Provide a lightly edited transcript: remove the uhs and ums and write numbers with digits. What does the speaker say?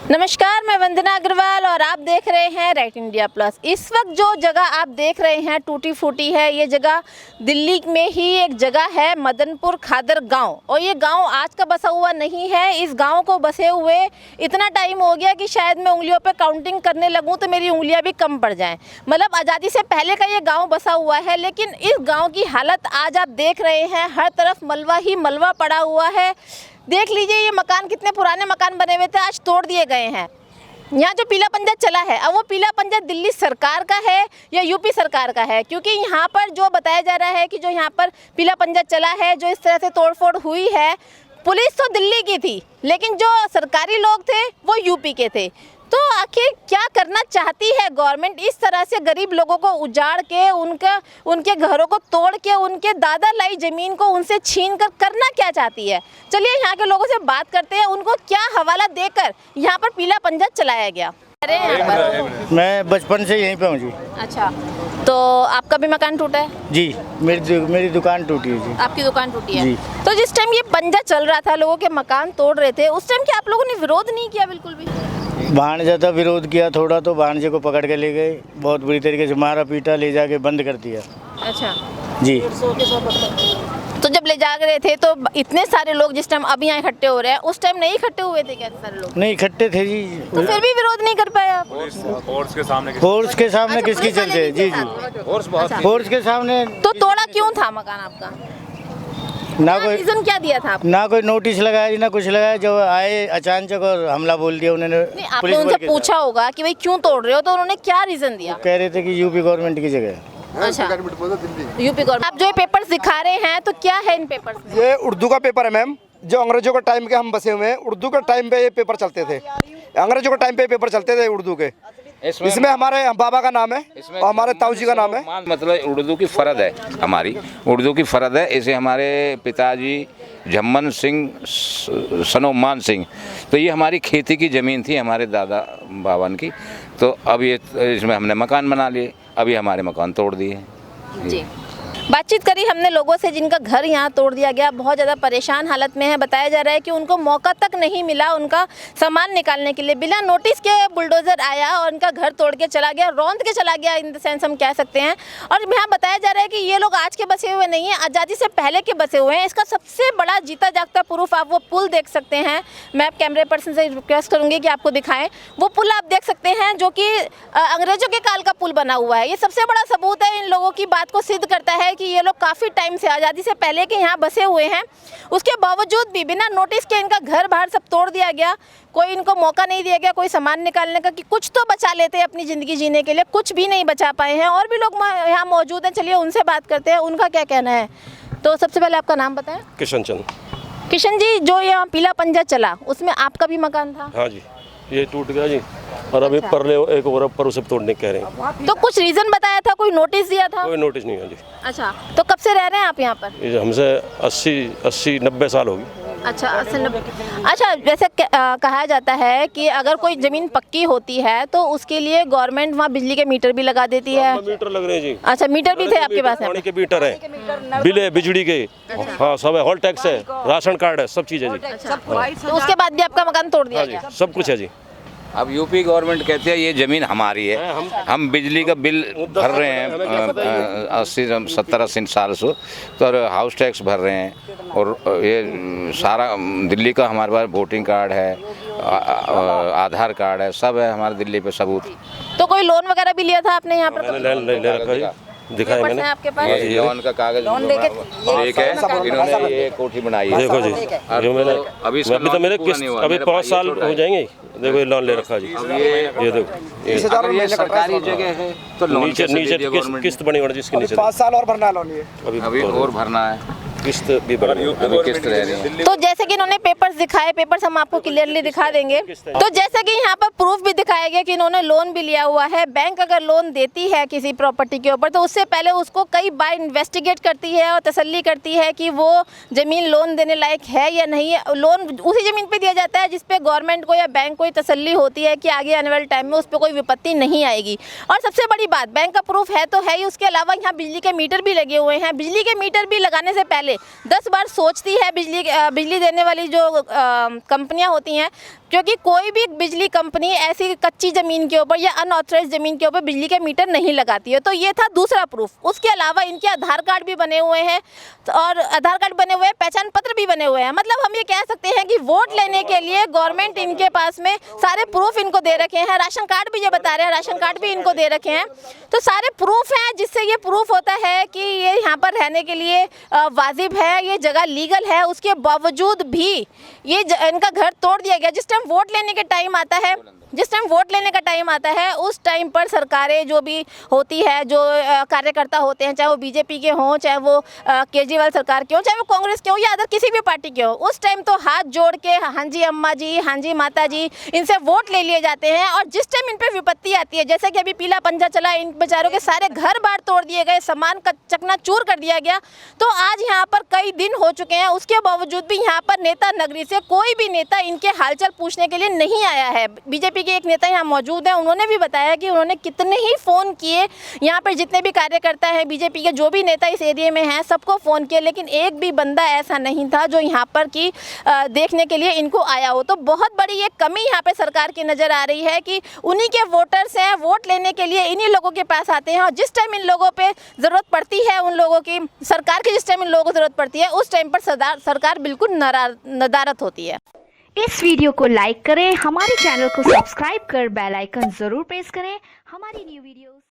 नमस्कार, मैं वंदना अग्रवाल और आप देख रहे हैं राइट इंडिया प्लस। इस वक्त जो जगह आप देख रहे हैं टूटी फूटी है। ये जगह दिल्ली में ही एक जगह है, मदनपुर खादर गांव। और ये गांव आज का बसा हुआ नहीं है। इस गांव को बसे हुए इतना टाइम हो गया कि शायद मैं उंगलियों पे काउंटिंग करने लगूं तो मेरी उंगलियां भी कम पड़ जाएं। मतलब आज़ादी से पहले का ये गाँव बसा हुआ है, लेकिन इस गाँव की हालत आज आप देख रहे हैं। हर तरफ मलबा ही मलबा पड़ा हुआ है। देख लीजिए ये मकान, कितने पुराने मकान बने हुए थे, आज तोड़ दिए गए हैं। यहाँ जो पीला पंजा चला है, अब वो पीला पंजा दिल्ली सरकार का है या यूपी सरकार का है? क्योंकि यहाँ पर जो बताया जा रहा है कि जो यहाँ पर पीला पंजा चला है, जो इस तरह से तोड़फोड़ हुई है, पुलिस तो दिल्ली की थी लेकिन जो सरकारी लोग थे वो यूपी के थे। तो आखिर क्या करना चाहती है गवर्नमेंट? इस तरह से गरीब लोगों को उजाड़ के, उनके घरों को तोड़ के, उनके दादा लाई ज़मीन को उनसे छीन कर करना क्या चाहती है? चलिए यहाँ के लोगों से बात करते हैं, उनको क्या हवाला देकर यहाँ पर पीला पंजा चलाया गया। अरे यहाँ पर मैं बचपन से यहीं पे हूँ जी। अच्छा, तो आपका भी मकान टूटा है? जी, मेरी दुकान टूटी है जी। आपकी दुकान टूटी है जी। तो जिस टाइम ये पंजा चल रहा था, लोगों के मकान तोड़ रहे थे, उस टाइम क्या आप लोगों ने विरोध नहीं किया? बिल्कुल भी भांजा था, विरोध किया थोड़ा, तो भांजे को पकड़ के ले गए, बहुत बुरी तरीके से मारा पीटा, ले जाके बंद कर दिया। अच्छा जी। तो जब ले जा रहे थे तो इतने सारे लोग जिस टाइम अभी यहाँ इकट्ठे हो रहे हैं, उस टाइम नहीं इकट्ठे हुए थे क्या सारे लोग? नहीं इकट्ठे थे जी। तो फिर भी विरोध नहीं कर पाया आप? फोर्स के सामने अच्छा, किसकी पुलिस वाले चलते? भी जी थे जी, साथ में? फोर्स के सामने। तो तोड़ा क्यों था मकान आपका? ना कोई रीजन क्या दिया था आप? ना कोई नोटिस लगाया जी, ना कुछ लगाया। जब आए अचानक और हमला बोल दिया उन्होंने। नहीं, आपने उनसे पूछा होगा कि भाई क्यों तोड़ रहे हो, तो उन्होंने क्या रीजन दिया? कह रहे थे कि यूपी गवर्नमेंट की जगह है। अच्छा, यूपी गवर्नमेंट। आप जो ये पेपर्स दिखा रहे हैं, तो क्या है इन पेपर्स में? ये उर्दू का पेपर है मैम, जो अंग्रेजों के टाइम के हम बसे हुए हैं। उर्दू के टाइम पे ये पेपर चलते थे, अंग्रेजों के टाइम पे पेपर चलते थे उर्दू के। इसमें हमारे बाबा का नाम है और हमारे ताऊ जी का नाम है। मतलब उर्दू की फ़र्द है, हमारी उर्दू की फ़र्द है। इसे हमारे पिताजी झम्मन सिंह सनोमान सिंह, तो ये हमारी खेती की ज़मीन थी, हमारे दादा बावन की। तो अब ये इसमें हमने मकान बना लिए, अभी हमारे मकान तोड़ दिए जी। बातचीत करी हमने लोगों से जिनका घर यहाँ तोड़ दिया गया, बहुत ज़्यादा परेशान हालत में है। बताया जा रहा है कि उनको मौका तक नहीं मिला उनका सामान निकालने के लिए। बिना नोटिस के बुलडोज़र आया और उनका घर तोड़ के चला गया, रौंद के चला गया, इन द सेंस हम कह सकते हैं। और यहाँ बताया जा रहा है कि ये लोग आज के बसे हुए नहीं हैं, आज़ादी से पहले के बसे हुए हैं। इसका सबसे बड़ा जीता जागता प्रूफ आप वो पुल देख सकते हैं। मैं कैमरे पर्सन से रिक्वेस्ट करूँगी कि आपको दिखाएँ। वो पुल आप देख सकते हैं जो कि अंग्रेज़ों के काल का पुल बना हुआ है। ये सबसे बड़ा सबूत है, इन लोगों की बात को सिद्ध करता है कि ये लोग काफ़ी टाइम से, आज़ादी से पहले के यहाँ बसे हुए हैं। उसके बावजूद भी बिना नोटिस के इनका घर बाहर सब तोड़ दिया गया। कोई इनको मौका नहीं दिया गया कोई सामान निकालने का कि कुछ तो बचा लेते हैं अपनी ज़िंदगी जीने के लिए। कुछ भी नहीं बचा पाए हैं। और भी लोग यहाँ मौजूद हैं, चलिए उनसे बात करते हैं, उनका क्या कहना है। तो सबसे पहले आपका नाम बताएं। किशन चंद। किशन जी, जो यहाँ पीला पंजा चला उसमें आपका भी मकान था? हाँ जी, ये टूट गया जी, और अभी परले एक और पर उसे तोड़ने कह रहे हैं। तो कुछ रीजन बताया था, कोई नोटिस दिया था? कोई नोटिस नहीं है जी। अच्छा, तो कब से रह रहे हैं आप यहाँ पर? ये हमसे 80-90 साल होगी। अच्छा, 80-90। अच्छा, वैसे कहा जाता है कि अगर कोई ज़मीन पक्की होती है तो उसके लिए गवर्नमेंट वहाँ बिजली के मीटर भी लगा देती है। मीटर लग रहे हैं जी। अच्छा, मीटर भी थे आपके पास? पानी के मीटर है, बिल है, बिजली के, हाँ सब है, हॉल टैक्स है, राशन कार्ड है, सब चीज़ है जी। अच्छा, तो उसके बाद भी आपका मकान तोड़ दिया गया? सब कुछ है जी। अब यूपी गवर्नमेंट कहते हैं ये ज़मीन हमारी है। हम बिजली का बिल भर रहे हैं 80-70 साल से, तो हाउस टैक्स भर रहे हैं। और ये सारा दिल्ली का हमारे पास वोटिंग कार्ड है, आधार कार्ड है, सब है हमारे दिल्ली पे सबूत। तो कोई लोन वगैरह भी लिया था आपने यहाँ पर? ले रखा जी, दिखाया मैंने आपके पास? ये लोन का कागज एक है, इन्होंने ये कोठी बनाई है। देखो जी, ये मैंने अभी तो मेरे किस्त अभी 5 साल हो जाएंगे। देखो ये लोन ले रखा जी, ये देखो, ये सरकारी जगह है तो लोन नीचे किस्त बनी हुई जिसके नीचे 5 साल और भरना है लोन। ये अभी और भरना है, किस्त भी भरनी है, अभी किस्त रह रही है। तो जैसे कि इन्होंने पेपर्स दिखाए, पेपर्स हम आपको क्लियरली दिखा देंगे। तो जैसे कि यहाँ पर प्रूफ भी दिखाया गया कि इन्होंने लोन भी लिया हुआ है। बैंक अगर लोन देती है किसी प्रॉपर्टी के ऊपर तो उससे पहले उसको कई बार इन्वेस्टिगेट करती है और तसल्ली करती है कि वो ज़मीन लोन देने लायक है या नहीं है। लोन उसी ज़मीन पर दिया जाता है जिस पे गवर्नमेंट को या बैंक को तसल्ली होती है कि आगे आने वाले टाइम में उस पर कोई विपत्ति नहीं आएगी। और सबसे बड़ी बात, बैंक का प्रूफ है तो है ही, उसके अलावा यहाँ बिजली के मीटर भी लगे हुए हैं। बिजली के मीटर भी लगाने से पहले 10 बार सोचती है बिजली देने वाली जो कंपनियां होती हैं क्योंकि कोई भी बिजली कंपनी ऐसी कच्ची ज़मीन के ऊपर या अनऑथराइज ज़मीन के ऊपर बिजली के मीटर नहीं लगाती है। तो ये था दूसरा प्रूफ। उसके अलावा इनके आधार कार्ड भी बने हुए हैं और आधार कार्ड बने हुए हैं, पहचान पत्र भी बने हुए हैं। मतलब हम ये कह सकते हैं कि वोट लेने के लिए गवर्नमेंट इनके पास में सारे प्रूफ इनको दे रखे हैं। राशन कार्ड भी ये बता रहे हैं, राशन कार्ड भी इनको दे रखे हैं। तो सारे प्रूफ हैं, जिससे ये प्रूफ होता है कि ये यहाँ पर रहने के लिए वाजिब है, ये जगह लीगल है। उसके बावजूद भी ये इनका घर तोड़ दिया गया। जिस टाइम वोट लेने के टाइम आता है, जिस टाइम वोट लेने का टाइम आता है, उस टाइम पर सरकारें जो भी होती है, जो कार्यकर्ता होते हैं, चाहे वो बीजेपी के हों, चाहे वो केजरीवाल सरकार के हों, चाहे वो कांग्रेस के हों या अदर किसी भी पार्टी के हों, उस टाइम तो हाथ जोड़ के हाँ जी अम्मा जी, हाँ जी माता जी, इनसे वोट ले लिए जाते हैं। और जिस टाइम इन पर विपत्ति आती है, जैसे कि अभी पीला पंजा चला, इन बेचारों के सारे घर बार तोड़ दिए गए, सामान का चकनाचूर कर दिया गया। तो आज यहाँ पर कई दिन हो चुके हैं, उसके बावजूद भी यहाँ पर नेता नगरी से कोई भी नेता इनके हालचाल पूछने के लिए नहीं आया है। बीजेपी के एक नेता यहाँ मौजूद हैं, उन्होंने भी बताया कि उन्होंने कितने ही फ़ोन किए, यहाँ पर जितने भी कार्यकर्ता हैं बीजेपी के, जो भी नेता इस एरिया में हैं, सबको फ़ोन किए, लेकिन एक भी बंदा ऐसा नहीं था जो यहाँ पर की देखने के लिए इनको आया हो। तो बहुत बड़ी एक कमी यहाँ पर सरकार की नज़र आ रही है कि उन्हीं के वोटर्स हैं, वोट लेने के लिए इन्हीं लोगों के पास आते हैं, और जिस टाइम इन लोगों पर ज़रूरत पड़ती है, उन लोगों की सरकार की जिस टाइम इन लोगों को ज़रूरत पड़ती है, उस टाइम पर सरकार बिल्कुल नदारत होती है। इस वीडियो को लाइक करें, हमारे चैनल को सब्सक्राइब कर बेल आइकन जरूर प्रेस करें हमारी न्यू वीडियोस